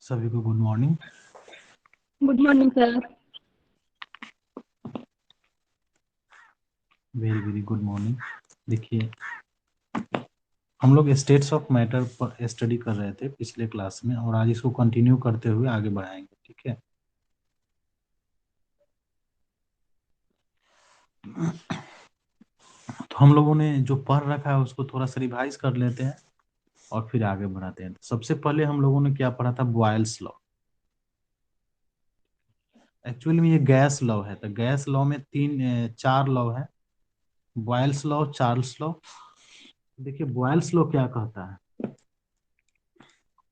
सभी को good morning. Good morning sir. Very very good morning. देखिए, हम लोग स्टेट्स ऑफ मैटर पर स्टडी कर रहे थे पिछले क्लास में और आज इसको कंटिन्यू करते हुए आगे बढ़ाएंगे। ठीक है, तो हम लोगों ने जो पढ़ रखा है उसको थोड़ा सा रिवाइज कर लेते हैं और फिर आगे बढ़ाते हैं। तो सबसे पहले हम लोगों ने क्या पढ़ा था? Boyle's law. एक्चुअली में ये गैस लॉ है, तो गैस लॉ में चार लॉ है। Boyle's law, Charles law. देखिए, बॉयल्स लॉ क्या कहता है?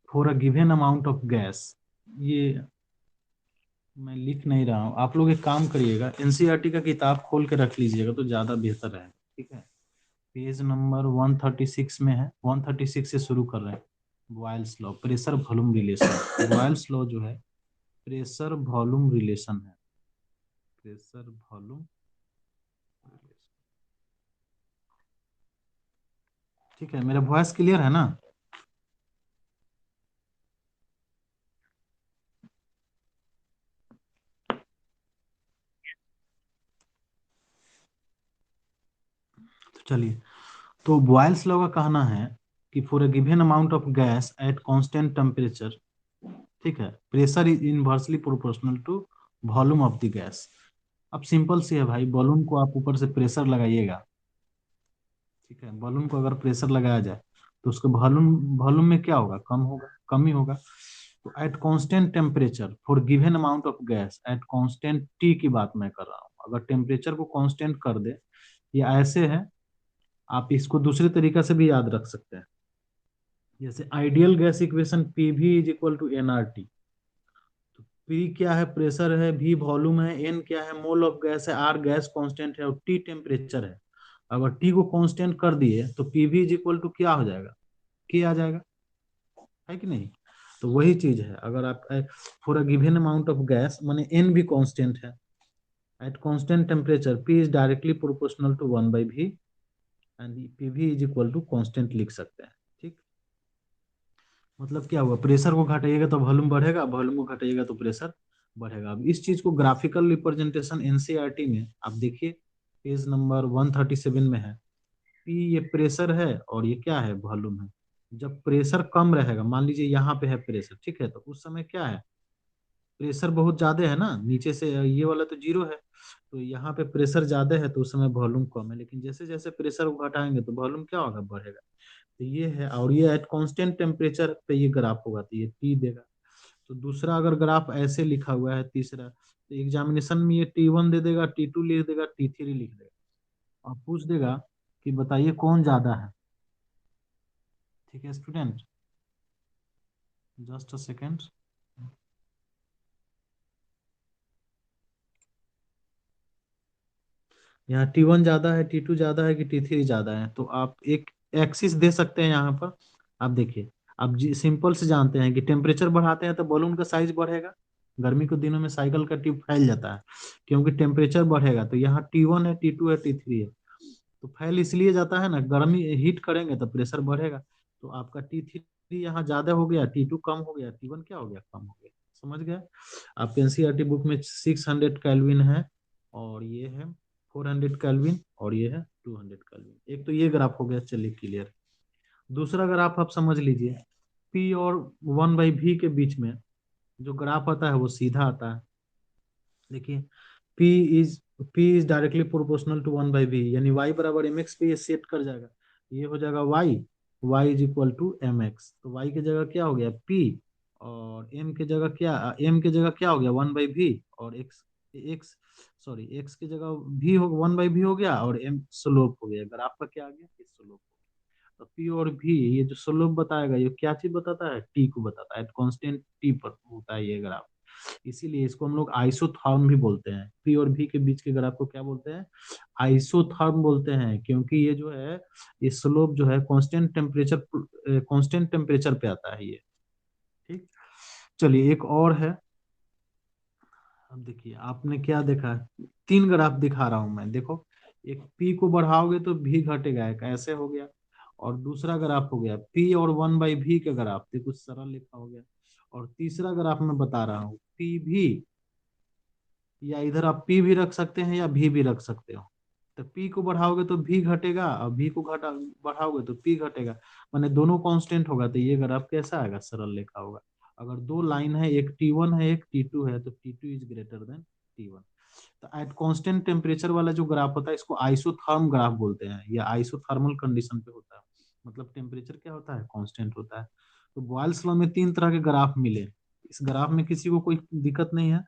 For a given amount of gas, ये मैं लिख नहीं रहा हूँ, आप लोग एक काम करिएगा, एनसीईआरटी का किताब खोल के रख लीजिएगा तो ज़्यादा बेहतर है। ठीक है, पेज नंबर 136 में है, 136 से शुरू कर रहे हैं। Boyle's law, pressure volume relation. Boyle's law जो है प्रेशर वॉल्यूम रिलेशन है। Pressure volume relation. ठीक है, मेरा वॉइस क्लियर है ना? तो चलिए, तो बॉयल्स लॉ का कहना है कि for a given amount of gas at constant temperature, ठीक है, pressure is inversely proportional to volume of the gas. अब सिंपल सी है भाई, बलून को आप ऊपर से प्रेशर लगाइएगा। ठीक है, बलून को अगर प्रेशर लगाया जाए तो उसके वॉल्यूम वॉल्यूम में क्या होगा? कम होगा, कम ही होगा। तो eight constant temperature for given amount of gas at constant T की बात मैं कर रहा हूँ, अगर टेम्परेचर को कांस्टेंट कर दे, ये ऐसे है। आप इसको दूसरे तरीका से भी याद रख सकते हैं, जैसे ideal gas equation P V is equal to N R T. P क्या है? प्रेशर है, वी वॉल्यूम है, एन क्या है? मोल ऑफ गैस है, आर गैस कांस्टेंट है और टी टेम्परेचर है। अगर टी को कांस्टेंट कर दिए तो P V is equal to क्या हो जाएगा? के आ जाएगा, है कि नहीं? तो वही चीज है, अगर आप for a given amount of gas माने एन भी कांस्टेंट है, at constant temperature P is directly proportional to 1/v and P V is equal to constant लिख सकते हैं। ठीक, मतलब क्या हुआ? प्रेशर को घटाइएगा तो वॉल्यूम बढ़ेगा, वॉल्यूम को घटाइएगा तो प्रेशर बढ़ेगा। अब इस चीज को ग्राफिकल रिप्रेजेंटेशन एनसीईआरटी में आप देखिए, पेज नंबर 137 में है। पी ये प्रेशर है और ये क्या है? वॉल्यूम है। जब प्रेशर कम रहेगा, मान लीजिए यहाँ पे है प्रेशर, ठीक है, तो उस समय क्या है? प्रेशर बहुत ज्यादा है ना, नीचे से ये वाला तो जीरो है, तो यहाँ पे प्रेशर ज्यादा है तो उस समय वॉल्यूम कम है। लेकिन जैसे जैसे प्रेशर को घटाएंगे तो वॉल्यूम क्या होगा? बढ़ेगा। तो ये है, और ये एट कांस्टेंट टेम्परेचर पे ये ग्राफ होगा तो ये टी देगा। तो दूसरा अगर ग्राफ ऐसे लिखा हुआ है, तीसरा, तो एग्जामिनेशन में ये T1 दे देगा, T2 लिख देगा, T3 लिख देगा और पूछ देगा कि बताइए कौन ज्यादा है। ठीक है स्टूडेंट, जस्ट अ सेकेंड। यहाँ T1 ज्यादा है, T2 ज्यादा है कि T3 ज्यादा है? तो आप एक एक्सिस दे सकते हैं यहाँ पर। आप देखिए, आप जी सिंपल से जानते हैं कि टेम्परेचर बढ़ाते हैं तो बलून का साइज बढ़ेगा। गर्मी के दिनों में साइकिल का ट्यूब फैल जाता है, क्योंकि टेम्परेचर बढ़ेगा। तो यहाँ T1 है, T2 है, T3 है। तो फैल इसलिए जाता है ना, गर्मी हीट करेंगे तो प्रेशर बढ़ेगा। तो आपका T3 यहाँ ज्यादा हो गया, T2 कम हो गया, T1 क्या हो गया? कम हो गया। समझ गया? आपके एनसीईआरटी बुक में 600 केल्विन है और ये है 400 केल्विन और ये है 200 केल्विन। एक तो ये ग्राफ हो गया, चलिए क्लियर। दूसरा ग्राफ आप समझ लीजिए, पी और 1/v के बीच में जो ग्राफ आता है वो सीधा आता है। देखिए, P is P is directly proportional to 1/v, यानी y बराबर mx पे ये सेट कर जाएगा। ये हो जाएगा y is equal to mx। तो y की जगह क्या हो गया? P, और m की जगह क्या हो गया? 1/v, और x सॉरी x की जगह v हो 1/v हो गया, और m स्लोप हो गया। ग्राफ का क्या आ गया? ये स्लोप। तो P और V, ये जो स्लोप बताएगा ये क्या चीज बताता है? T को बताता है। कांस्टेंट T पर होता है ये ग्राफ, इसीलिए इसको हम लोग आइसोथर्म भी बोलते हैं। पी और भी के बीच के ग्राफ को क्या बोलते हैं? आइसोथर्म बोलते हैं, क्योंकि ये जो है, ये स्लोप जो है कांस्टेंट टेम्परेचर पे आता है ये। ठीक, चलिए एक और है। अब देखिए, आपने क्या देखा? तीन ग्राफ दिखा रहा हूं मैं, देखो। एक पी को बढ़ाओगे तो भी घटेगा, एक ऐसे हो गया। और दूसरा ग्राफ हो गया पी और 1/v का ग्राफ, देखो सरल लिखा हो गया। और तीसरा ग्राफ मैं बता रहा हूँ पी भी, या इधर आप पी भी रख सकते हैं या भी रख सकते हो। तो पी को बढ़ाओगे तो भी घटेगा, और भी को घटा बढ़ाओगे तो पी घटेगा, माने दोनों कांस्टेंट होगा। तो ये ग्राफ कैसा आएगा, सरल रेखा होगा। अगर दो लाइन है, एक T1 है एक T2 है, तो T2 is greater than T1। तो एट कांस्टेंट टेम्परेचर वाला जो ग्राफ होता है इसको आइसोथर्म ग्राफ बोलते हैं, या आइसोथर्मल कंडीशन पे होता है। मतलब टेम्परेचर क्या होता है, कांस्टेंट होता है। तो बॉयल्स लॉ में तीन तरह के ग्राफ मिले। इस ग्राफ में किसी को कोई दिक्कत नहीं है।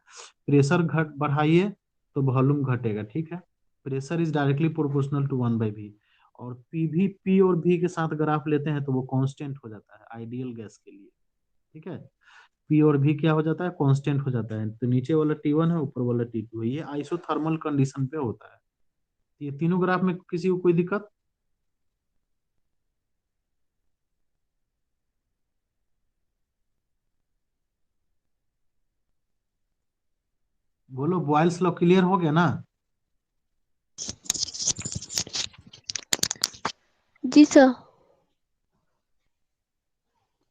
प्रेशर घट बढ़ाइए तो वॉल्यूम घटेगा, ठीक है। Pressure is directly proportional to 1/v। और पी भी, पी और भी के साथ ग्राफ लेते हैं तो वो कांस्टेंट हो जाता है आइडियल गैस के लिए, ठीक है। पी और भी क्या हो जाता है, कांस्टेंट हो जाता है। तो नीचे वाला T1 है, ऊपर वाला T2 है। ये आइसोथर्मल कंडीशन पे होता है। ये तीनों ग्राफ में किसी को कोई दिक्कत? बोलो, बॉयल्स लॉ क्लियर हो गया ना? जी सर।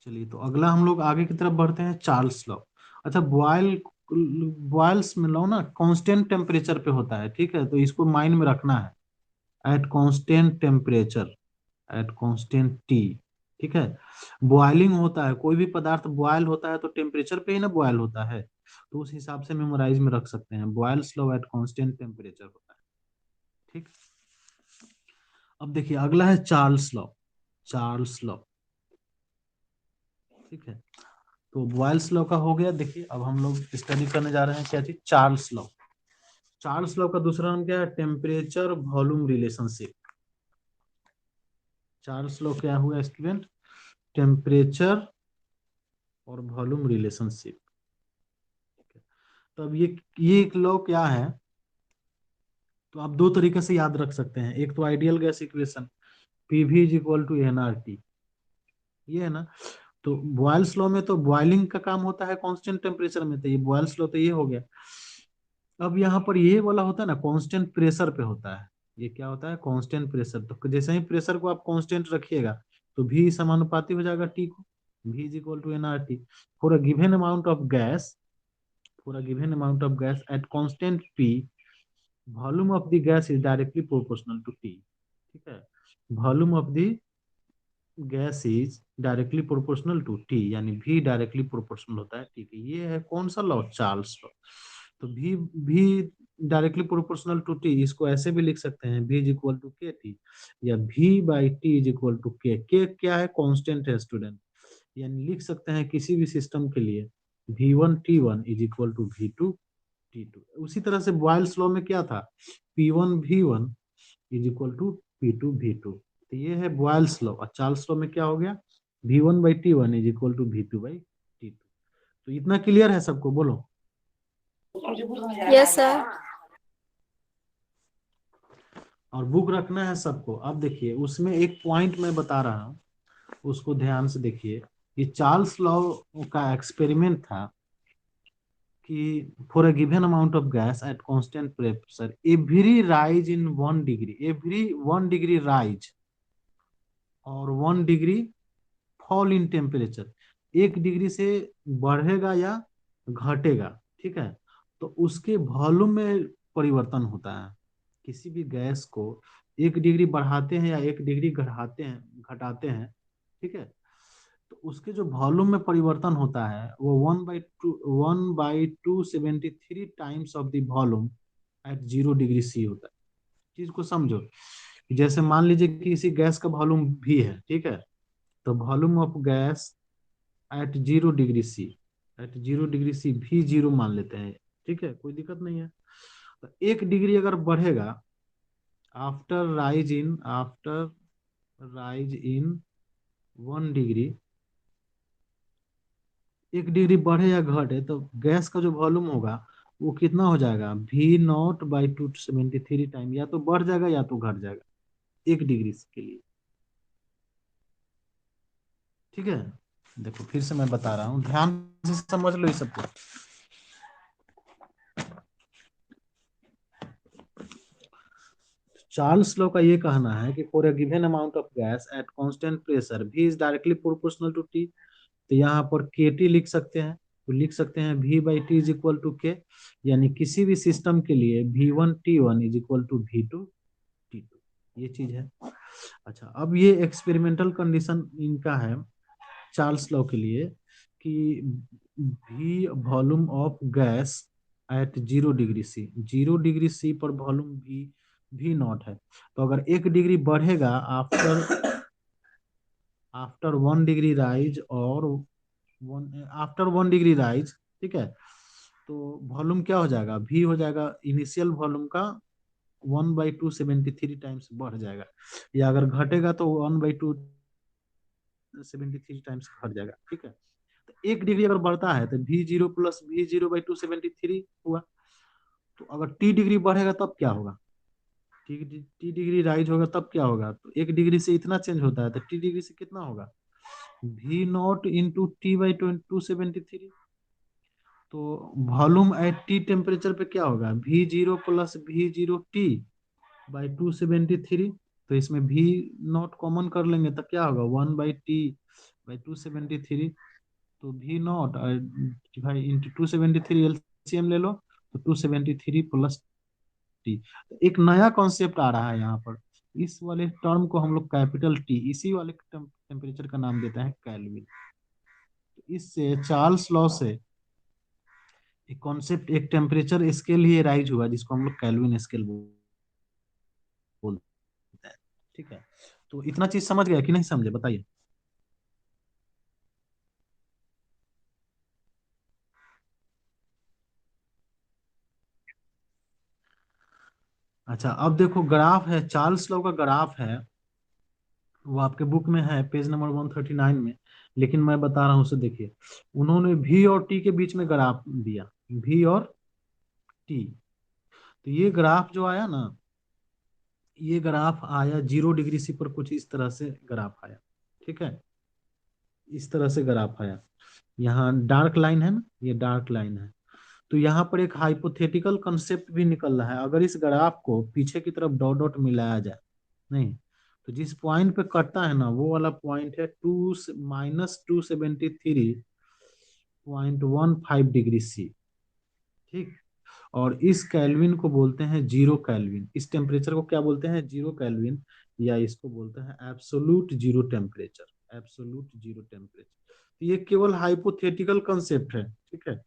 चलिए, तो अगला हम लोग आगे की तरफ बढ़ते हैं, चार्ल्स लॉ। अच्छा, बॉयल्स में लॉ ना कांस्टेंट टेम्परेचर पे होता है, ठीक है। तो इसको माइंड में रखना है, at constant temperature, at constant T, ठीक है। बॉइलिंग होता है, कोई भी पदार्थ बॉयल होता है तो टेम्परेचर पे ही ना बॉयल होता है। तो उस हिसाब से मेमोराइज में रख सकते हैं, Boyle's law at constant temperature होता है, ठीक। अब देखिए अगला है चार्ल्स लॉ। चार्ल्स लॉ, ठीक है। तो बॉयल्स लॉ का हो गया। देखिए अब हम लोग स्टडी करने जा रहे हैं क्या चीज, चार्ल्स लॉ। चार्ल्स लॉ का दूसरा नाम क्या है, temperature volume relationship. Charles law क्या हुआ स्टूडेंट, टेम्परेचर और वॉल्यूम रिलेशनशिप। तो अब ये एक लॉ क्या है, तो आप दो तरीके से याद रख सकते हैं। एक तो ideal gas equation, PV is equal to NRT, ये है ना। तो बॉयल्स लॉ में तो बॉइलिंग का काम होता है कांस्टेंट टेम्परेचर में, तो ये बॉयल्स लॉ तो ये हो गया। अब यहाँ पर ये वाला होता है ना, कांस्टेंट प्रेशर पे होता है। ये क्या होता है, कांस्टेंट प्रेशर। तो जैसे ही प्रेशर को आप कांस्टेंट रखिएगा तो भी समानुपाती हो जाएगा टी को। V is equal to NRT for a given amount of gas, for a given amount of gas at constant P, volume of the gas is directly proportional to T, ठीक है। Volume of the gas is directly proportional to T, यानी V directly proportional होता है T के। ये है कौन सा लॉ, चार्ल्स लॉ। तो भी डायरेक्टली प्रोपोर्शनल टू टी, इसको ऐसे भी लिख सकते हैं, V is equal to K T, या V by T is equal to K क्या है, कांस्टेंट है स्टूडेंट। यानी लिख सकते हैं किसी भी सिस्टम के लिए V1 T1 is equal to V2 T2। उसी तरह से बॉयल्स लॉ में क्या था, P1 V1 is equal to P2 V2। तो ये है बॉयल्स लॉ। और चार्ल्स लॉ में क्या हो गया, V1/T1 is equal to V2/T2। तो इतना क्लियर है सबको, बोलो। Yes sir. और बुक रखना है सबको। अब देखिए उसमें एक पॉइंट मैं बता रहा हूँ, उसको ध्यान से देखिए। ये चार्ल्स लॉ का एक्सपेरिमेंट था कि for a given amount of gas at constant pressure every rise in 1 degree, every 1 degree rise और 1 degree fall in temperature, 1 degree से बढ़ेगा या घटेगा, ठीक है। तो उसके वॉल्यूम में परिवर्तन होता है। किसी भी गैस को 1 डिग्री बढ़ाते हैं या 1 डिग्री घटाते हैं, ठीक है। तो उसके जो वॉल्यूम में परिवर्तन होता है वो 1/273 times of the volume at 0 degree C होता है। चीज को समझो, जैसे मान लीजिए कि किसी गैस का वॉल्यूम भी है, ठीक है। तो volume of gas at 0 degree C, at 0 degree C V zero मान लेते हैं, ठीक है, कोई दिक्कत नहीं है। तो 1 डिग्री अगर बढ़ेगा, after rise in 1 degree, 1 degree बढ़े या घटे तो गैस का जो वॉल्यूम होगा वो कितना हो जाएगा, V0/273 टाइम, या तो बढ़ जाएगा या तो घट जाएगा 1 डिग्री के लिए, ठीक है। देखो फिर से मैं बता रहा हूँ, ध्यान से समझ लो ये सब कुछ। चार्ल्स लॉ का ये कहना है कि for a given amount of gas at constant pressure V is directly proportional to T, तो यहाँ पर के टी लिख सकते हैं, तो लिख सकते हैं V by T is equal to K, यानी किसी भी सिस्टम के लिए V1 T1 is equal to V2 T2, ये चीज है। अच्छा, अब ये एक्सपेरिमेंटल कंडीशन इनका है चार्ल्स लॉ के लिए कि भी volume of gas at 0 degree C, 0 degree C पर वॉल्यूम भी नॉट है। तो अगर 1 डिग्री बढ़ेगा आफ्टर आफ्टर 1 डिग्री राइज और वन आफ्टर 1 डिग्री राइज, ठीक है, तो वॉल्यूम क्या हो जाएगा, भी हो जाएगा इनिशियल वॉल्यूम का 1/273 टाइम्स बढ़ जाएगा, या अगर घटेगा तो 1/273 टाइम्स घट जाएगा, ठीक है। तो 1 डिग्री अगर बढ़ता है तो V0 + V0/273 हुआ। तो अगर T डिग्री बढ़ेगा तब क्या होगा, T डिग्री राइज होगा तब क्या होगा, तो 1 डिग्री से इतना चेंज होता है तो T डिग्री से कितना होगा, V0 × T/273। तो वॉल्यूम एट टी टेम्परेचर पे क्या होगा, V0 + V0T/273। तो इसमें V0 कॉमन कर लेंगे तो क्या होगा, 1/T/273। तो V0 भाई इंटू 273 एलसीएम ले लो, तो 273 + T। तो एक नया कॉन्सेप्ट आ रहा है यहाँ पर, इस वाले टर्म को हम लोग कैपिटल टी, इसी वाले टेम्परेचर का नाम देते हैं केल्विन। तो इससे चार्ल्स लॉ से एक कॉन्सेप्ट, एक टेम्परेचर स्केल ही राइज हुआ जिसको हम लोग केल्विन स्केल बोलते हैं, ठीक है। तो इतना चीज समझ गया कि नहीं समझे, बताइए। अच्छा, अब देखो ग्राफ है, चार्ल्स लॉ का ग्राफ है, वो आपके बुक में है पेज नंबर 139 में, लेकिन मैं बता रहा हूँ उसे देखिए। उन्होंने भी और टी के बीच में ग्राफ दिया, भी और टी। तो ये ग्राफ जो आया ना, ये ग्राफ आया 0 डिग्री C पर, कुछ इस तरह से ग्राफ आया, ठीक है, इस तरह से ग्राफ आया। यहाँ डार्क लाइन है ना, ये डार्क लाइन है। तो यहाँ पर एक हाइपोथेटिकल कंसेप्ट भी निकल रहा है, अगर इस ग्राफ को पीछे की तरफ डॉट डॉट मिलाया जाए, नहीं, तो जिस पॉइंट पे कटता है ना वो वाला पॉइंट है -273.15 डिग्री C, ठीक। और इस कैल्विन को बोलते हैं 0 कैल्विन, इस टेम्परेचर को क्या बोलते हैं, 0 कैल्विन, या इसको बोलते हैं एब्सोल्यूट 0 टेम्परेचर। तो ये केवल हाइपोथेटिकल कंसेप्ट है, ठीक है।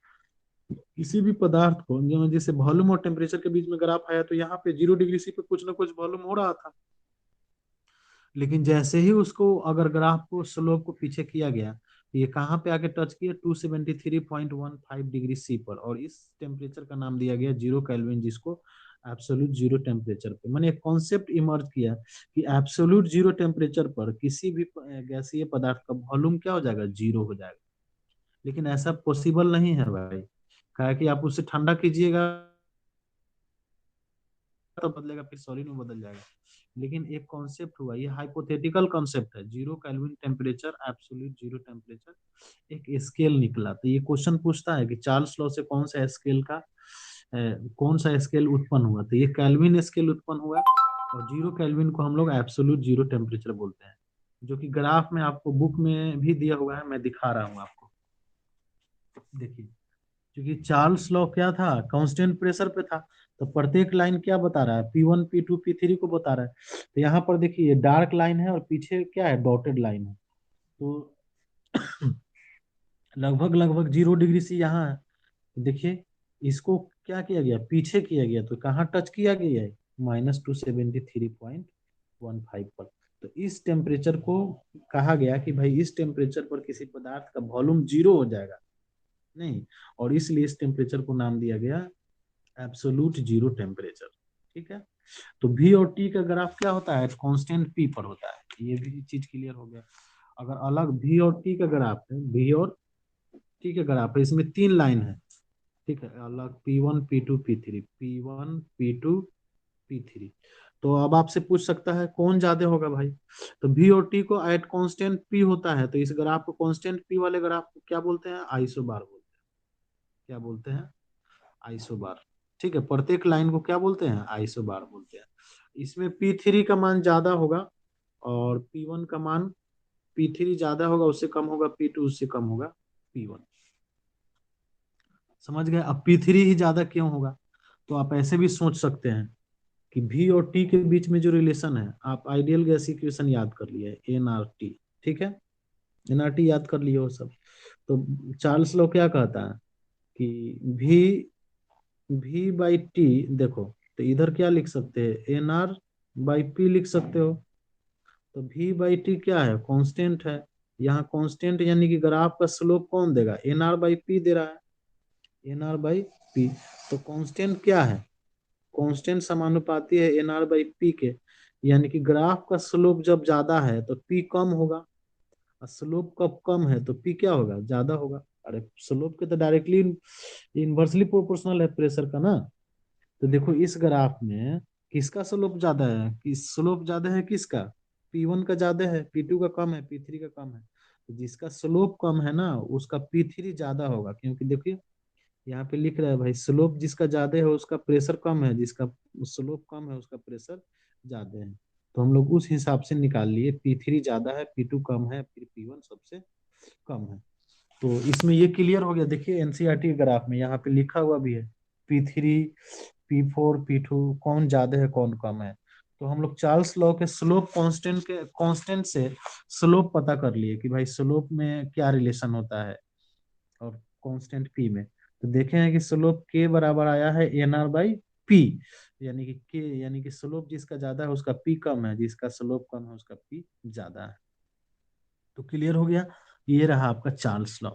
किसी भी पदार्थ को, जैसे वॉल्यूम और टेम्परेचर के बीच में ग्राफ आया तो यहाँ पे 0 डिग्री C पे कुछ ना कुछ वॉल्यूम हो रहा था, लेकिन जैसे ही उसको अगर ग्राफ को स्लोप को पीछे किया गया तो ये कहाँ पे आके टच किया, 273.15 डिग्री C पर, और इस टेम्परेचर का नाम दिया गया 0 कैल्विन, जिसको एब्सोल्यूट 0 टेम्परेचर पे, मैंने एक कॉन्सेप्ट इमर्ज किया कि एब्सोल्यूट 0 टेम्परेचर पर किसी भी गैसीय पदार्थ का वॉल्यूम क्या हो जाएगा, 0 हो जाएगा। लेकिन ऐसा पॉसिबल नहीं है भाई, क्या है कि आप उसे ठंडा कीजिएगा तो बदलेगा, फिर सॉलिड में बदल जाएगा। लेकिन एक कॉन्सेप्ट हुआ, ये हाइपोथेटिकल कॉन्सेप्ट है, 0 कैल्विन टेम्परेचर एब्सोल्यूट 0 टेम्परेचर, एक स्केल निकला। तो ये क्वेश्चन पूछता है कि चार्ल्स लॉ से कौन सा स्केल उत्पन्न हुआ, तो ये कैल्विन स्केल उत्पन्न हुआ, और 0 कैल्विन को हम लोग एब्सोल्यूट 0 टेम्परेचर बोलते हैं, जो कि ग्राफ में आपको बुक में भी दिया हुआ है, मैं दिखा रहा हूँ आपको, देखिए। क्योंकि चार्ल्स लॉ क्या था, कांस्टेंट प्रेशर पे था, तो प्रत्येक लाइन क्या बता रहा है, P1 P2 P3 को बता रहा है। तो यहाँ पर देखिए डार्क लाइन है और पीछे क्या है, डॉटेड लाइन है। तो लगभग लगभग 0 डिग्री C यहाँ है। तो देखिए इसको क्या किया गया, पीछे किया गया, तो कहाँ टच किया गया है, -273.15 पर। तो इस टेम्परेचर को कहा गया कि भाई इस टेम्परेचर पर किसी पदार्थ का वॉल्यूम 0 हो जाएगा, नहीं, और इसलिए इस टेम्परेचर को नाम दिया गया एब्सोल्यूट 0 टेम्परेचर, ठीक है। तो V और T का ग्राफ क्या होता है, कांस्टेंट P पर होता है, ये भी चीज क्लियर हो गया। अगर अलग V और T का ग्राफ है, V और T का ग्राफ है, इसमें 3 लाइन है, ठीक है, अलग P1 P2 P3, P1 P2 P3। तो अब आपसे पूछ सकता है कौन ज्यादा होगा भाई, तो V और T को एट कांस्टेंट P होता है, तो इस ग्राफ को कांस्टेंट P वाले ग्राफ को क्या बोलते हैं, आइसोबार बोलते हैं, क्या बोलते हैं, आइसोबार, ठीक है। प्रत्येक लाइन को क्या बोलते हैं, आइसोबार बोलते हैं। इसमें P3 का मान ज्यादा होगा और P1 का मान P3 ज्यादा होगा उससे कम होगा P2, उससे कम होगा P1। समझ गए? अब P3 ही ज्यादा क्यों होगा? तो आप ऐसे भी सोच सकते हैं कि V और T के बीच में जो रिलेशन है, आप आइडियल गैस इक्वेशन याद कर लिए, NRT। ठीक है, NRT याद कर लिए हो सब। तो चार्ल्स लॉ क्या कहता है कि V/T, देखो तो इधर क्या लिख सकते हैं, NR/P लिख सकते हो। तो V/T क्या है, कांस्टेंट है। यहाँ कांस्टेंट यानी कि ग्राफ का स्लोप कौन देगा, NR/P दे रहा है, NR/P। तो कांस्टेंट क्या है, कांस्टेंट समानुपाती है NR/P के। यानी कि ग्राफ का स्लोप जब ज्यादा है तो P कम होगा, और स्लोप कब कम है तो P क्या होगा, ज्यादा होगा। अरे स्लोप के तो डायरेक्टली इनवर्सली प्रोपोर्शनल है प्रेशर का ना। तो देखो इस ग्राफ में किसका स्लोप ज्यादा है, कि स्लोप ज्यादा है किसका, P1 का ज्यादा है, P2 का कम है, P3 का कम है। तो जिसका स्लोप कम है ना उसका P3 ज्यादा होगा, क्योंकि देखिए यहाँ पे लिख रहा है भाई, स्लोप जिसका ज्यादा है उसका प्रेशर कम है, जिसका स्लोप कम है उसका प्रेशर ज्यादा है। तो हम लोग उस हिसाब से निकाल लिए, P3 ज्यादा है, P2 कम है, फिर P1 सबसे कम है। तो इसमें ये क्लियर हो गया। देखिए एनसीईआरटी ग्राफ में यहाँ पे लिखा हुआ भी है, P3, P4, P2 कौन ज्यादा है कौन कम है। तो हम लोग चार्ल्स लॉ के स्लोप कांस्टेंट से स्लोप पता कर लिए कि भाई स्लोप में क्या रिलेशन होता है और कांस्टेंट P में। तो देखे हैं कि स्लोप K बराबर आया है NR/P। यानी कि K यानी कि स्लोप जिसका ज्यादा है उसका P कम है, जिसका स्लोप कम है उसका P ज्यादा है। तो क्लियर हो गया। ये रहा आपका चार्ल्स लॉ।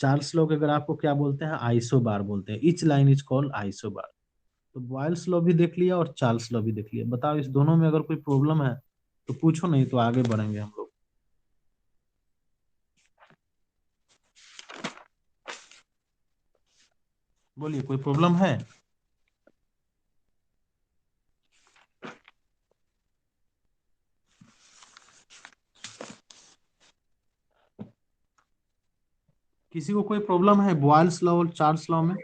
चार्ल्स लॉ के ग्राफ को क्या बोलते हैं, आइसो बार बोलते हैं। Each line is called isobar. तो बॉयल्स लॉ भी देख लिया और चार्ल्स लॉ भी देख लिया। बताओ इस दोनों में अगर कोई प्रॉब्लम है तो पूछो, नहीं तो आगे बढ़ेंगे हम लोग। बोलिए कोई प्रॉब्लम है? किसी को कोई प्रॉब्लम है बॉयल्स लॉ और चार्ल्स लॉ में?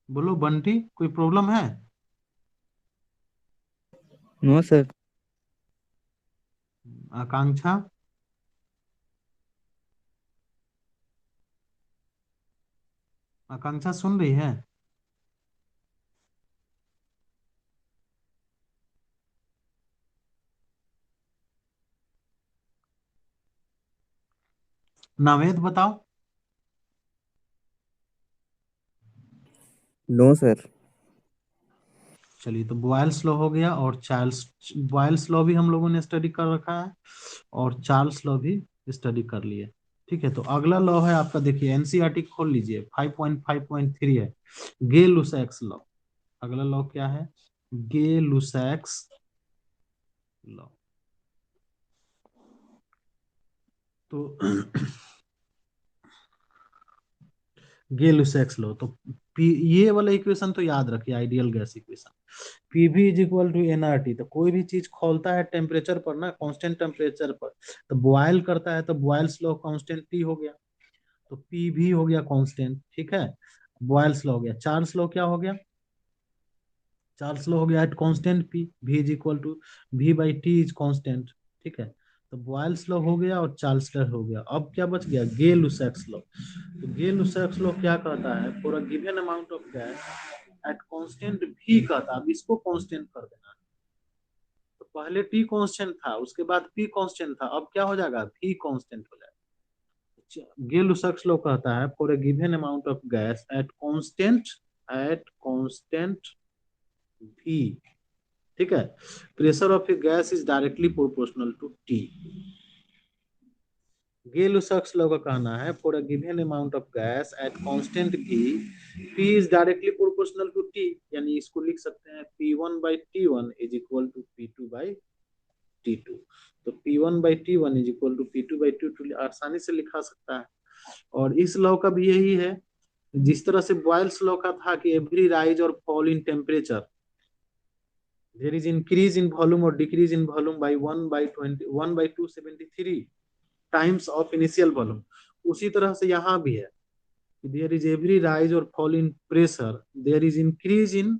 बोलो बंटी, कोई प्रॉब्लम है? No sir. आकांक्षा, आकांक्षा सुन रही है? नावेद बताओ। No sir. चलिए, तो बॉयल्स लॉ हो गया और चार्ल्स, बॉयल्स लॉ भी हम लोगों ने स्टडी कर रखा है और चार्ल्स लॉ भी स्टडी कर लिए। ठीक है, तो अगला लॉ है आपका, देखिए एनसीईआरटी खोल लीजिए, 5.5.3 है, गे लुसैक्स लॉ। अगला लॉ क्या है, गे लुसैक्स लॉ। तो गे लुसैक्स लॉ, तो ये वाला इक्वेशन तो याद रखिए, ideal gas equation. PV is equal to NRT. तो कोई भी चीज खोलता है टेम्परेचर पर ना, कांस्टेंट टेम्परेचर पर, तो बॉयल करता है तो बॉयल्स लॉ कांस्टेंट टी हो गया, तो पी भी हो गया कांस्टेंट। ठीक है, बॉयल्स लॉ हो गया। चार्ल्स लॉ क्या हो गया, चार्ल्स लॉ हो गया at constant P, V is equal to V/T is constant. ठीक है, तो बॉयल्स लॉ हो गया और चार्ल्स लॉ हो गया। अब क्या बच गया, गे लुसैक्स लॉ। तो गे लुसैक्स लॉ क्या कहता है, for a given amount of gas at constant भी कहता है। अब इसको कांस्टेंट कर देना। तो पहले टी कांस्टेंट था, उसके बाद पी कांस्टेंट था, अब क्या हो जाएगा, भी कांस्टेंट हो जाएगा। गे लुसैक्स लॉ कहता है for a given amount of gas at constant V, ठीक है, pressure of a gas is directly proportional to T. Gay Lussac's law का कहना है for a given amount of gas at constant V, P is directly proportional to T. यानी इसको लिख सकते हैं P1/T1 is equal to P2/T2। तो P1/T1 is equal to P2/T2 आसानी से लिखा सकता है। और इस लॉ का भी यही है, जिस तरह से बॉयल्स लॉ का था कि एवरी राइज और fall in temperature there is increase in volume और decrease in volume by 1/273 times of initial volume. उसी तरह से यहाँ भी है, देयर इज एवरी राइज और fall in pressure, there is increase in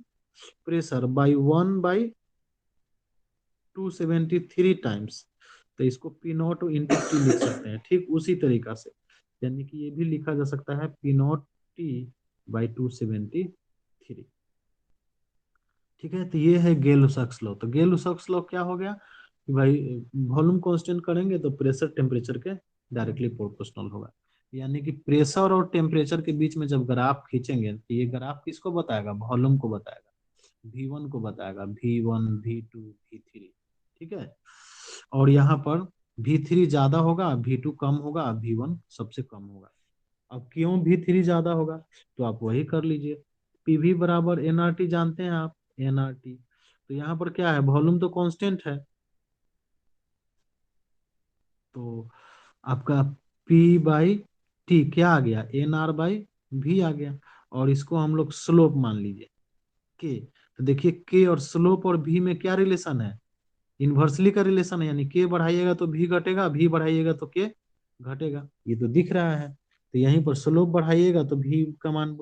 pressure by 1/273 times. तो इसको पी नॉट इंटू टी लिख सकते हैं, ठीक उसी तरीका से। यानी कि ये भी लिखा जा सकता है पी नॉट टी बाई 273। ठीक है, तो ये है गेल-लुसाक्स लॉ। तो गेल-लुसाक्स लॉ क्या हो गया कि भाई वॉल्यूम कांस्टेंट करेंगे तो प्रेशर टेम्परेचर के डायरेक्टली प्रोपोर्शनल होगा। यानी कि प्रेशर और टेम्परेचर के बीच में जब ग्राफ खींचेंगे तो ये ग्राफ किसको बताएगा, वॉल्यूम को बताएगा, V1 को बताएगा, V1 V2 V3। ठीक है, और यहाँ पर V3 ज्यादा होगा, V2 कम होगा, V1 सबसे कम होगा। अब क्यों V3 ज्यादा होगा, तो आप वही कर लीजिए, PV बराबर nRT जानते हैं आप, nRT। तो यहाँ पर क्या है, वॉल्यूम तो कांस्टेंट है, तो आपका P बाई टी क्या आ गया, NR/V आ गया। और इसको हम लोग स्लोप मान लीजिए K। तो देखिए K और स्लोप और V में क्या रिलेशन है, इन्वर्सली का रिलेशन है, यानी K बढ़ाइएगा तो V घटेगा, V बढ़ाइएगा तो K घटेगा, ये तो दिख रहा है। तो यहीं पर स्लोप बढ़ाइएगा तो V का मान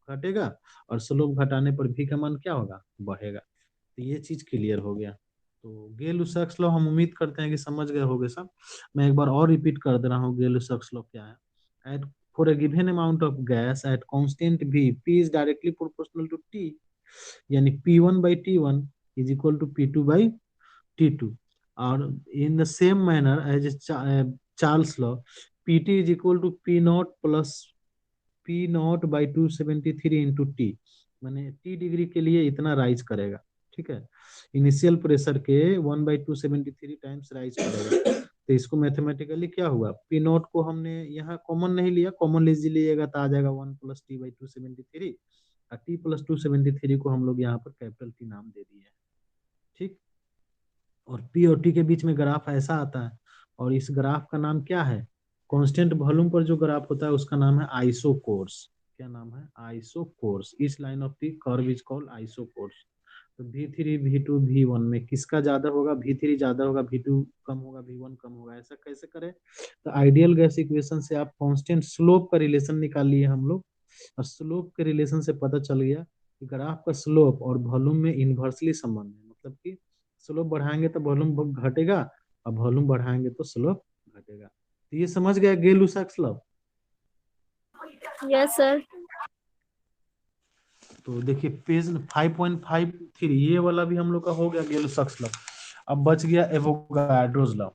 घटेगा, और स्लोप घटाने पर V का मान क्या होगा, बढ़ेगा। तो ये चीज क्लियर हो गया। तो गेल-लुसाक्स लॉ हम उम्मीद करते हैं कि समझ गए होंगे सब। मैं एक बार और रिपीट कर दे रहा हूँ, गेल-लुसाक्स लॉ क्या है। At for a given amount of gas at constant V, P is directly proportional to T, यानी P1/T1 is equal to P2/T2। और in the same manner as Charles law, PT is equal to P0 plus P0/273 into T, मैंने T degree के लिए इतना rise करेगा। ठीक है, initial pressure के 1/273 टाइम्स राइज करेगा। तो इसको मैथमेटिकली क्या हुआ, P0 को हमने यहाँ कॉमन नहीं लिया, कॉमन लीजिएगा तो आ जाएगा 1 + T/273, और T+273 को हम लोग यहाँ पर कैपिटल T नाम दे दिए हैं। ठीक, और पी और टी के बीच में ग्राफ ऐसा आता है, और इस ग्राफ का नाम क्या है, कांस्टेंट वॉल्यूम पर जो ग्राफ होता है उसका नाम है आइसोकोर्स। क्या नाम है, आइसोकोर्स। इस line of the curve is called isochores. तो V3 V2 V1 में किसका ज्यादा होगा, V3 ज्यादा होगा, V2 कम होगा, V1 कम होगा, ऐसा कैसे करें। तो आइडियल गैस इक्वेशन से आप कांस्टेंट स्लोप का रिलेशन निकाल लिए हम लोग, और स्लोप के रिलेशन से पता चल गया कि ग्राफ का स्लोप और वॉल्यूम में इन्वर्सली संबंध है, मतलब कि स्लोप बढ़ाएंगे तो वॉल्यूम घटेगा, और वॉल्यूम बढ़ाएंगे तो स्लोप घटेगा। तो ये समझ गया गेल-लुसाक्स लॉ। Yes sir. तो देखिए पेज 5.53 ये वाला भी हम लोग का हो गया गेल-लुसाक्स लॉ। अब बच गया एवोगाड्रोस लॉ।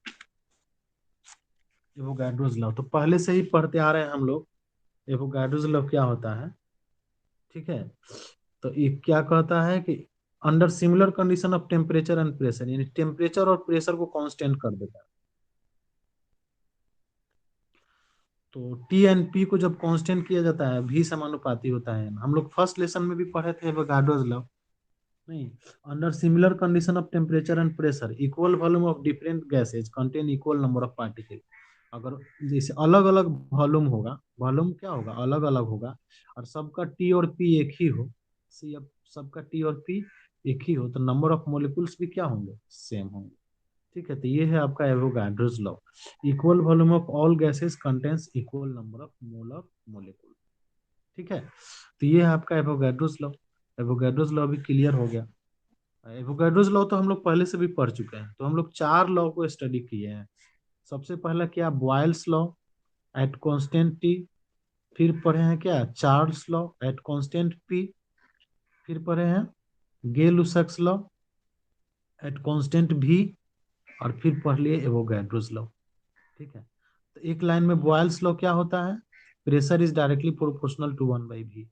एवोगाड्रोस लॉ तो पहले से ही पढ़ते आ रहे हैं हम लोग, एवोगाड्रोस लॉ क्या होता है। ठीक है, तो ये क्या कहता है कि under similar condition of temperature and pressure, यानी टेम्परेचर और प्रेशर को कांस्टेंट कर देता है। तो टी एंड पी को जब कांस्टेंट किया जाता है, भी समानुपाती होता है। हम लोग फर्स्ट लेसन में भी पढ़े थे एवोगाड्रोस लॉ, नहीं, under similar condition of temperature and pressure equal volume of different gases contain equal number of particle. अगर जैसे अलग अलग वॉल्यूम होगा, वॉल्यूम क्या होगा, अलग अलग होगा, और सबका टी और पी एक ही हो, सी अब सबका टी और पी एक ही हो, तो नंबर ऑफ मोलिकुल्स भी क्या होंगे, सेम होंगे। ठीक है, तो ये है आपका Avogadro's law, equal volume of all gases contains equal number of mole of molecule. ठीक है, तो ये है आपका एवोगाड्रोस लॉ। एवोगाड्रोस लॉ भी क्लियर हो गया। एवोगाड्रोस लॉ तो हम लोग पहले से भी पढ़ चुके हैं, तो हम लोग चार लॉ को स्टडी किए हैं। सबसे पहला क्या, Boyle's law at constant T. फिर पढ़े हैं क्या, Charles law at constant P. फिर पढ़े हैं गे-लुसाक्स लॉ एट कांस्टेंट भी। और फिर पढ़ लिए एवोगाड्रोस लॉ। ठीक है, तो एक लाइन में बॉयल्स लॉ क्या होता है, pressure is directly proportional to 1/v।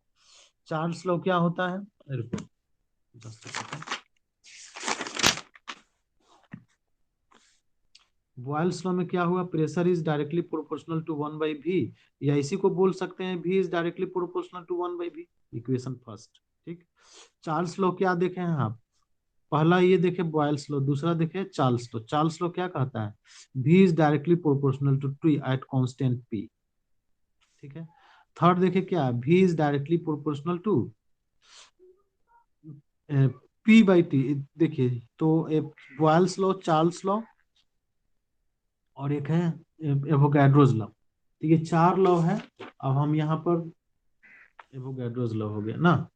Charles law क्या होता है, रुको, just a second। Boyle's law में क्या हुआ, pressure is directly proportional to 1/v, या इसी को बोल सकते हैं v is directly proportional to 1/v, equation first. ठीक, चार्ल्स लॉ क्या देखे हैं आप, पहला ये देखे बॉयल्स लॉ, दूसरा देखे चार्ल्स लॉ। चार्ल्स लॉ क्या कहता है, v is directly proportional to T at constant p। ठीक है, थर्ड देखे क्या, v is directly proportional to P by T, देखिए तो बॉयल्स लॉ, चार्ल्स लॉ और एक है एवोगैड्रोज लॉ। तो ये 4 लॉ है। अब हम यहाँ पर एवोगैड्रोज लॉ हो गया ना,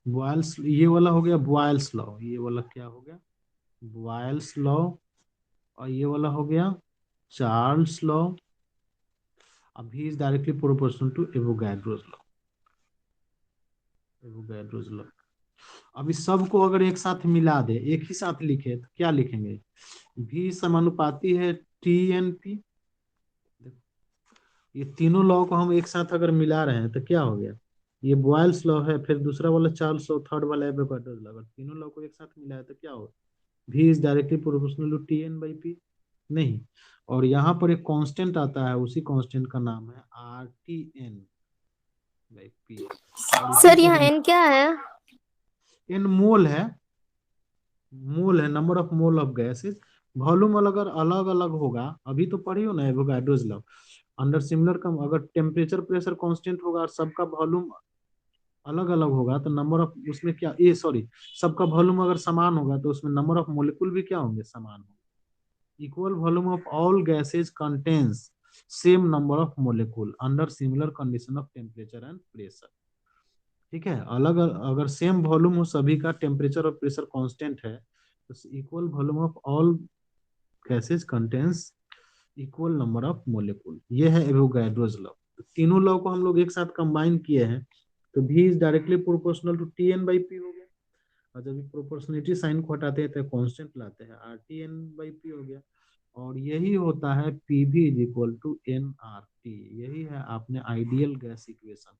बॉयल्स ये वाला हो गया बॉयल्स लॉ, ये वाला क्या हो गया बॉयल्स लॉ, और ये वाला हो गया चार्ल्स लॉ। अब ही is directly proportional to Avogadro's law, Avogadro's law. अब इस सब को अगर एक साथ मिला दे, एक ही साथ लिखे तो क्या लिखेंगे, भी समानुपाती है टी एन पी। ये तीनों लॉ को हम एक साथ अगर मिला रहे हैं तो क्या हो गया, ये बॉयल्स लॉ है, फिर दूसरा वाला चार्ल्स लॉ, थर्ड वाला एवोगैड्रोज लॉ। अगर तीनों लॉ को एक साथ मिलाया तो क्या हो, भी is directly proportional to T N by P. नहीं, और यहाँ पर एक कांस्टेंट आता है, उसी कांस्टेंट का नाम है R T N by P, और इसी सर को यहाँ हम, एन क्या है? एन मोल है, मोल है, number of mole of gases. Volume अगर अलग अलग होगा, अभी तो पढ़ी हो ना एवोगैड्रोज लॉ, अंडर सिमिलर कम अगर टेम्परेचर प्रेशर कांस्टेंट होगा और सबका वॉल्यूम अलग अलग होगा तो नंबर ऑफ उसमें क्या, ये सॉरी, सबका वॉल्यूम अगर समान होगा तो उसमें नंबर ऑफ मोलिकुल भी क्या होंगे, समान होंगे। Equal volume of all gases contains same number of molecule under similar condition of temperature and pressure. ठीक है, अलग अगर सेम वॉल्यूम हो सभी का, टेम्परेचर और प्रेशर कांस्टेंट है, तो equal volume of all gases contains equal number of molecule, ये है एवोगैड्रोज लॉ। तीनों लॉ को हम लोग एक साथ कंबाइन किए हैं, तो भी is directly proportional to T N by P हो गया। और जब प्रोपोर्शनलिटी साइन को हटाते हैं तो कांस्टेंट लाते हैं, R T N by P हो गया। और यही होता है पी भी is equal to N R T, यही है आपने आइडियल गैस इक्वेशन।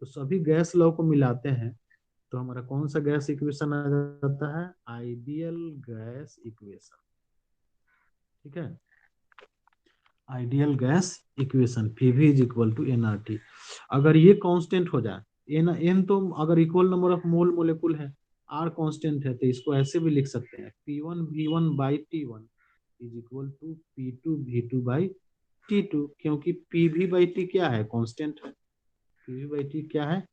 तो सभी गैस लॉ को मिलाते हैं तो हमारा कौन सा गैस इक्वेशन आ जाता है, आइडियल गैस इक्वेशन। ठीक है, ideal gas equation P V is equal to N R T. अगर ये कांस्टेंट हो जाए, एन एन तो अगर equal number of mole molecule है, आर कांस्टेंट है, तो इसको ऐसे भी लिख सकते हैं P one V one by T one is equal to P two V two by T two, क्योंकि पी वी बाई टी क्या है, कांस्टेंट है। पी वी बाई टी क्या है,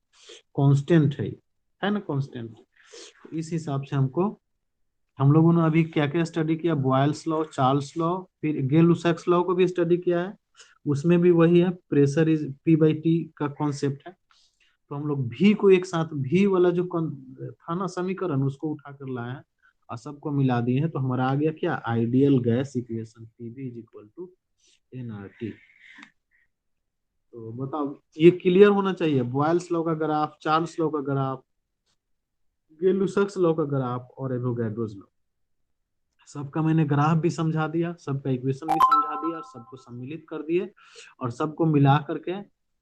कांस्टेंट है ना कांस्टेंट। तो इस हिसाब से हमको, हम लोगों ने अभी क्या क्या स्टडी किया, बॉयल्स लॉ, चार्ल्स लॉ, फिर गे लुसाक्स लॉ को भी स्टडी किया है। उसमें भी वही है, pressure is P by T का कॉन्सेप्ट है। तो हम लोग भी को एक साथ, भी वाला जो था ना समीकरण, उसको उठा कर लाए हैं और सबको मिला दिए हैं, तो हमारा आ गया क्या, ideal gas equation P B is equal to N R T. तो बताओ, ये क्लियर होना चाहिए, बॉयल्स लॉ का ग्राफ, चार्ल्स लॉ का ग्राफ, गे लुसाक्स लॉ का ग्राफ और एवोगैड्रोस लॉ, सबका मैंने ग्राफ भी समझा दिया, सबका इक्वेशन भी समझा दिया, और सबको सम्मिलित कर दिए, और सबको मिला करके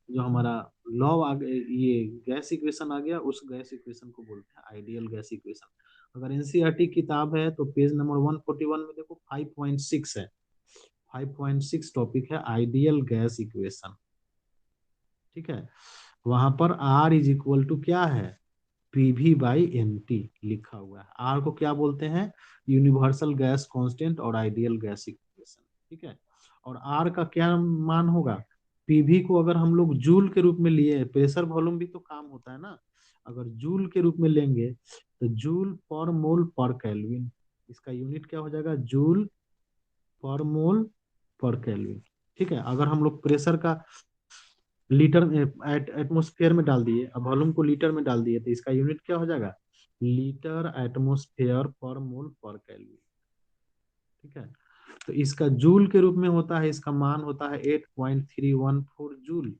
जो हमारा लॉ आ गया, ये गैस इक्वेशन आ गया, उस गैस इक्वेशन को बोलते हैं आइडियल गैस इक्वेशन। अगर एनसीईआरटी किताब है तो पेज नंबर 141 में देखो 5.6 है, 5.6 टॉपिक है आइडियल गैस इक्वेशन। ठीक है, वहां पर आर इज इक्वल टू क्या है, पीवी बाई एम टी लिखा हुआ है। आर को क्या बोलते हैं, यूनिवर्सल गैस कांस्टेंट और आइडियल गैस इक्वेशन। ठीक है, और आर का क्या मान होगा, पीवी को अगर हम लोग जूल के रूप में लिए, प्रेशर वॉल्यूम भी तो काम होता है ना, अगर जूल के रूप में लेंगे तो जूल पर मोल पर केल्विन, इसका यूनिट क्या हो जाएगा, जूल पर मोल पर केल्विन। ठीक है, अगर हम लोग प्रेशर का लीटर एटमोस्फेयर में डाल दिए, अब वॉल्यूम को लीटर में डाल दिए, तो इसका यूनिट क्या हो जाएगा, लीटर एटमोस्फेयर पर मोल पर केल्विन। ठीक है, तो इसका जूल के रूप में होता है, इसका मान होता है 8.314 जूल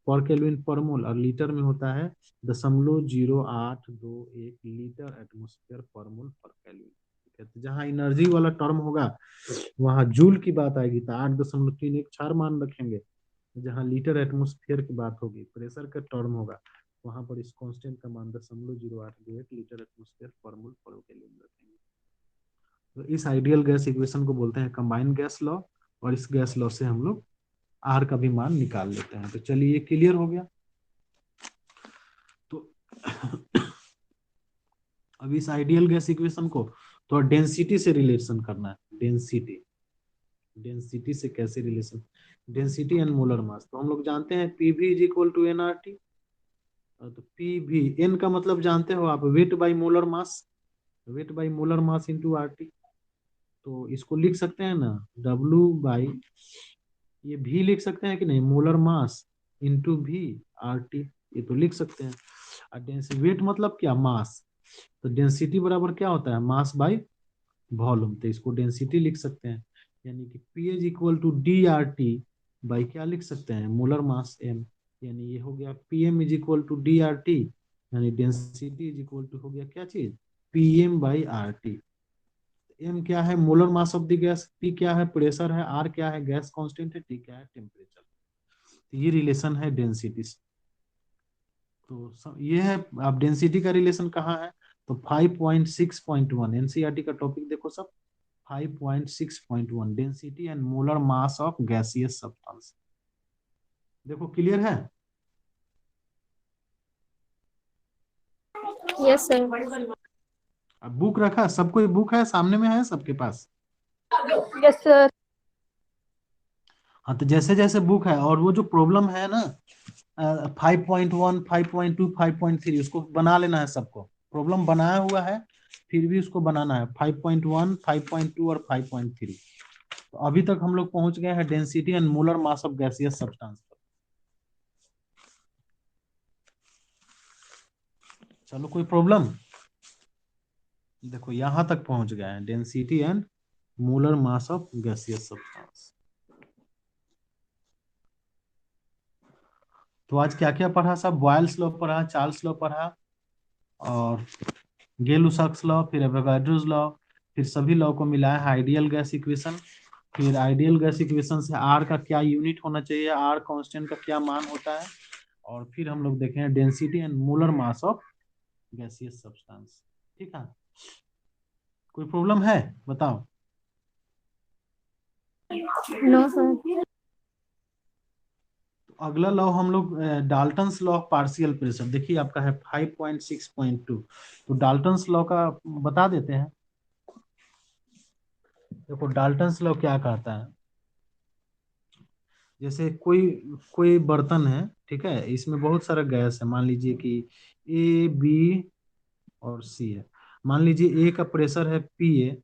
पर केल्विन पर मोल, और लीटर में होता है 0.0821 लीटर एटमोस्फेयर पर मोल पर केल्विन। ठीक है, तो जहाँ एनर्जी वाला टर्म होगा वहां जूल की बात आएगी तो 8.314 मान रखेंगे, जहाँ लीटर एटमोस्फेयर की बात होगी, प्रेशर का टर्म होगा, वहां पर इस कांस्टेंट का मान 0.0821 लीटर एटमोस्फेयर पर मोल पर केल्विन रखेंगे। तो इस आइडियल गैस इक्वेशन को बोलते हैं कंबाइंड गैस लॉ, और इस गैस लॉ से हम लोग आर का भी मान निकाल लेते हैं। तो चलिए ये क्लियर हो गया। तो अब इस आइडियल गैस इक्वेशन को तो डेंसिटी से रिलेशन करना है, डेंसिटी, डेंसिटी से कैसे relation, density and molar mass. तो हम लोग जानते हैं PV is equal to N R T. तो पीवी, एन का मतलब जानते हो आप, weight by molar mass, weight by molar mass into R T. तो इसको लिख सकते हैं ना, डब्ल्यू बाई, ये भी लिख सकते हैं कि नहीं, मोलर मास इंटू भी आर टी, ये तो लिख सकते हैं। और डेंसिटी, वेट मतलब क्या, मास। तो डेंसिटी बराबर क्या होता है, मास बाई वॉल्यूम, तो इसको डेंसिटी लिख सकते हैं। यानी कि P is equal to D R T by क्या लिख सकते हैं, मोलर मास एम। यानी ये हो गया P M is equal to D R T, यानी डेंसिटी इज इक्वल टू हो गया क्या चीज, P M by R T. M क्या है, molar mass of the gas, P क्या है, प्रेशर है, आर क्या है, गैस कांस्टेंट है, टी क्या है, टेम्परेचर। तो ये रिलेशन है डेंसिटी से। तो ये है। अब डेंसिटी का रिलेशन कहाँ है, तो 5.6.1 एनसीईआरटी का टॉपिक देखो सब। 5.6.1 density and molar mass of gaseous substance. देखो क्लियर है। Yes sir. अब बुक रखा, सबको बुक है सामने में, है सबके पास। Yes sir. हाँ, तो जैसे जैसे बुक है और वो जो प्रॉब्लम है ना, 5.1, 5.2, 5.3, उसको बना लेना है सबको। प्रॉब्लम बनाया हुआ है, फिर भी उसको बनाना है, 5.1, 5.2 और 5.3। तो अभी तक हम लोग पहुंच गए हैं density and molar mass of gaseous substance पर। चलो, कोई प्रॉब्लम। देखो यहां तक पहुंच गए हैं, density and molar mass of gaseous substance. तो आज क्या क्या पढ़ा, सब बॉयल्स लॉ पढ़ा, चार्ल्स लॉ पढ़ा, और गेलुसाक्स लॉ, फिर एवोगाड्रोस लॉ, फिर सभी लॉ को मिलाया है आइडियल गैस इक्वेशन। फिर आइडियल गैस इक्वेशन से आर का क्या यूनिट होना चाहिए, आर कांस्टेंट का क्या मान होता है। और फिर हम लोग देखें density and molar mass of gaseous substance. ठीक है, कोई प्रॉब्लम है, बताओ। No sir. तो अगला लॉ हम लोग Dalton's law of partial pressure, देखिए आपका है 5.6.2। तो डाल्टन्स लॉ का बता देते हैं। देखो डाल्टन्स लॉ क्या कहता है, जैसे कोई कोई बर्तन है, ठीक है, इसमें बहुत सारा गैस है, मान लीजिए कि ए बी और सी है। मान लीजिए ए का प्रेशर है पी ए,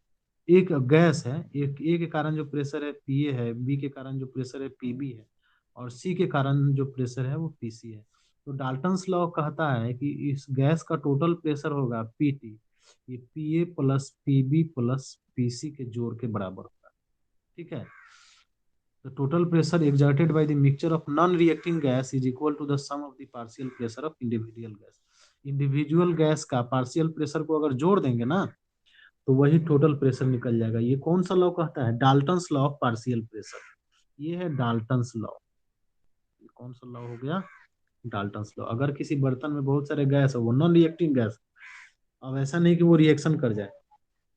एक गैस है, एक ए के कारण जो प्रेशर है पी ए है, बी के कारण जो प्रेशर है पी बी है, और सी के कारण जो प्रेशर है वो पी सी है। तो डाल्टन्स लॉ कहता है कि इस गैस का टोटल प्रेशर होगा पी टी, ये P A plus P B plus P C के जोड़ के बराबर होगा। ठीक है। The total pressure exerted by the mixture of non-reacting gas is equal to the sum of the partial pressure of individual gas. Individual gas का partial pressure को अगर जोड़ देंगे ना, तो वही टोटल प्रेशर निकल जाएगा। ये कौन सा लॉ कहता है, Dalton's law of partial pressure. ये है डाल्टन्स लॉ। ये कौन सा लॉ हो गया, डाल्टन्स लॉ। अगर किसी बर्तन में बहुत सारे गैस है, वो नॉन रिएक्टिंग गैस, अब ऐसा नहीं कि वो रिएक्शन कर जाए,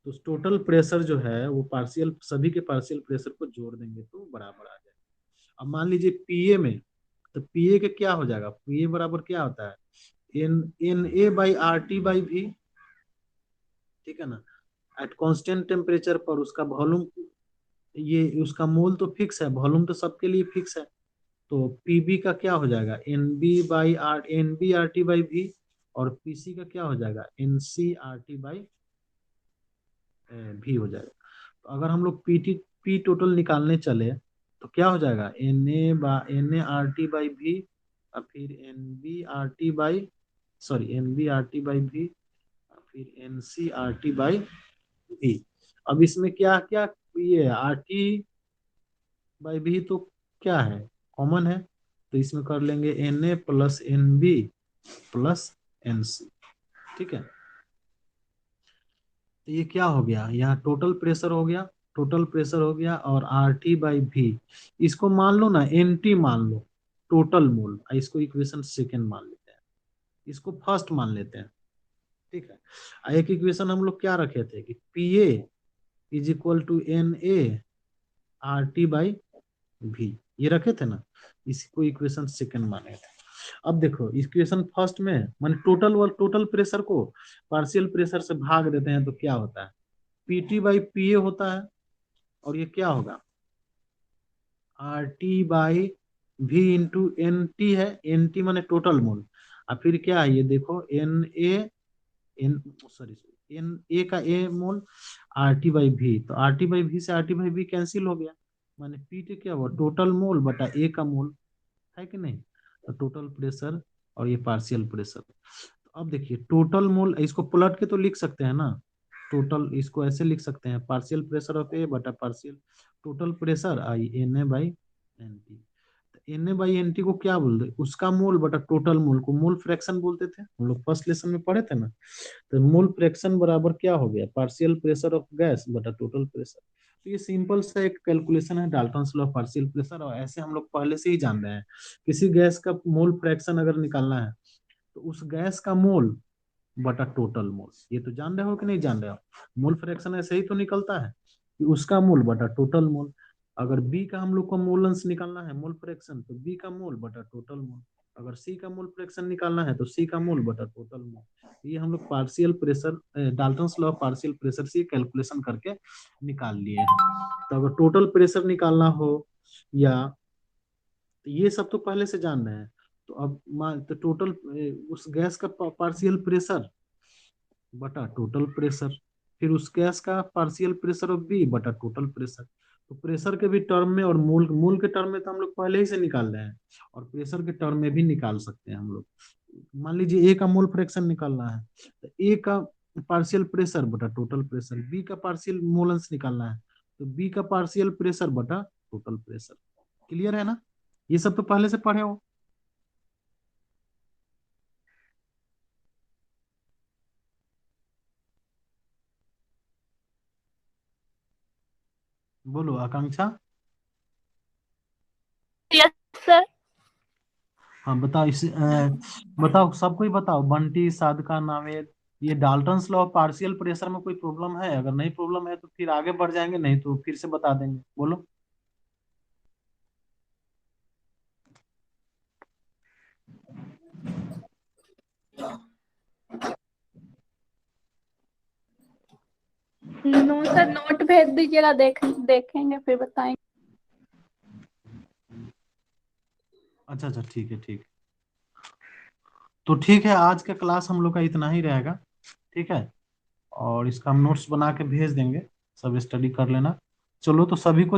तो टोटल प्रेशर जो है वो पार्शियल, सभी के पार्शियल प्रेशर को जोड़ देंगे तो बराबर आ जाएगा। अब मान लीजिए पीए में, तो पीए के क्या हो जाएगा, पीए बराबर क्या होता है, N N A by R T by भी। ठीक है ना। एट कांस्टेंट टेम्परेचर पर उसका वॉल्यूम, ये उसका मोल तो फिक्स है, वॉल्यूम तो सबके लिए फिक्स है। तो पीबी का क्या हो जाएगा, N B by R, N B R T by भी। और पीसी का क्या हो जाएगा, N C R T by भी हो जाएगा। तो अगर हम लोग पी टी, पी टोटल निकालने चले, तो क्या हो जाएगा, N A R T by भी, और फिर N B R T by, sorry N B R T by भी, और फिर N C R T by भी। अब इसमें क्या क्या, ये आर टी बाई भी तो क्या है, कॉमन है, तो इसमें कर लेंगे N A plus N B plus N C. ठीक है। तो ये क्या हो गया, यहाँ टोटल प्रेशर हो गया, टोटल प्रेशर हो गया, और आर टी बाई भी, इसको मान लो ना एन टी मान लो, टोटल मोल, इसको इक्वेशन सेकेंड मान लेते हैं, इसको फर्स्ट मान लेते हैं। ठीक है। एक इक्वेशन हम लोग क्या रखे थे कि P A is equal to N A R T by भी, ये रखे थे ना, इसको इक्वेशन सेकेंड माने थे। अब देखो इक्वेशन फर्स्ट में माने टोटल व टोटल प्रेशर को पार्शियल प्रेशर से भाग देते हैं, तो क्या होता है, पीटी बाई पी ए होता है, और ये क्या होगा, आर टी बाई भी इंटू एन टी है, एन टी माने टोटल मोल, और फिर क्या है ये देखो N A, N, sorry N A का A mole R T by भी, तो आर टी बाई भी से आर टी बाई भी कैंसिल हो गया, माने पी टी क्या हुआ, टोटल मोल बटा ए का मोल, है कि नहीं। तो टोटल प्रेशर और ये पार्शियल प्रेशर। तो अब देखिए टोटल मोल, इसको पलट के तो लिख सकते हैं ना, टोटल इसको ऐसे लिख सकते हैं, पार्शियल प्रेशर ऑफ ए बटा पार्शियल टोटल प्रेशर आई N A by N T. N A by N T को क्या बोलते, उसका मोल बटा टोटल मोल को मोल फ्रैक्शन बोलते थे, हम लोग फर्स्ट लेसन में पढ़े थे ना। तो मोल फ्रैक्शन बराबर क्या हो गया, पार्शियल प्रेशर ऑफ गैस बटा टोटल प्रेशर। तो ये सिंपल सा एक कैलकुलेशन है Dalton's law of partial pressure, और ऐसे हम लोग पहले से ही जान रहे हैं। किसी गैस का मोल फ्रैक्शन अगर निकालना है तो उस गैस का मोल बटा टोटल मोल, ये तो जान रहे हो कि नहीं जान रहे हो। मोल फ्रैक्शन ऐसे ही तो निकलता है कि उसका मोल बटा टोटल मोल। अगर बी का हम लोग को मोलंस निकालना है, मोल फ्रैक्शन, तो बी का मोल बटा टोटल मोल। अगर सी का मोल फ्रैक्शन निकालना है तो सी का मोल बटा टोटल मोल। ये हम लोग partial pressure, Dalton's law of partial pressure से कैलकुलेशन करके निकाल लिए हैं। तो अगर टोटल प्रेशर निकालना हो या, तो ये सब तो पहले से जान रहे हैं। तो अब मान तो टोटल उस गैस का पार्शियल प्रेशर बटा टोटल प्रेशर, फिर उस गैस का पार्शियल प्रेशर ऑफ बी बटा टोटल प्रेशर। तो प्रेशर के भी टर्म में और मोल मोल के टर्म में तो हम लोग पहले ही से निकाल रहे हैं, और प्रेशर के टर्म में भी निकाल सकते हैं हम लोग। मान लीजिए ए का मोल फ्रैक्शन निकालना है, तो ए का पार्शियल प्रेशर बटा टोटल प्रेशर, बी का पार्शियल मोलंस निकालना है तो बी का पार्शियल प्रेशर बटा टोटल प्रेशर। क्लियर है ना, ये सब तो पहले से पढ़े हो। बोलो आकांक्षा। Yes sir. हाँ बताओ बताओ सबको ही बताओ, बंटी, साधका, नावेद, ये Dalton's law of partial pressure में कोई प्रॉब्लम है, अगर नहीं प्रॉब्लम है तो फिर आगे बढ़ जाएंगे, नहीं तो फिर से बता देंगे, बोलो। नो सर, नोट भेज दीजिएगा, देखेंगे फिर बताएंगे। अच्छा अच्छा ठीक है ठीक है। तो ठीक है, आज का क्लास हम लोग का इतना ही रहेगा, ठीक है। और इसका हम नोट्स बना के भेज देंगे, सब स्टडी कर लेना। चलो तो सभी को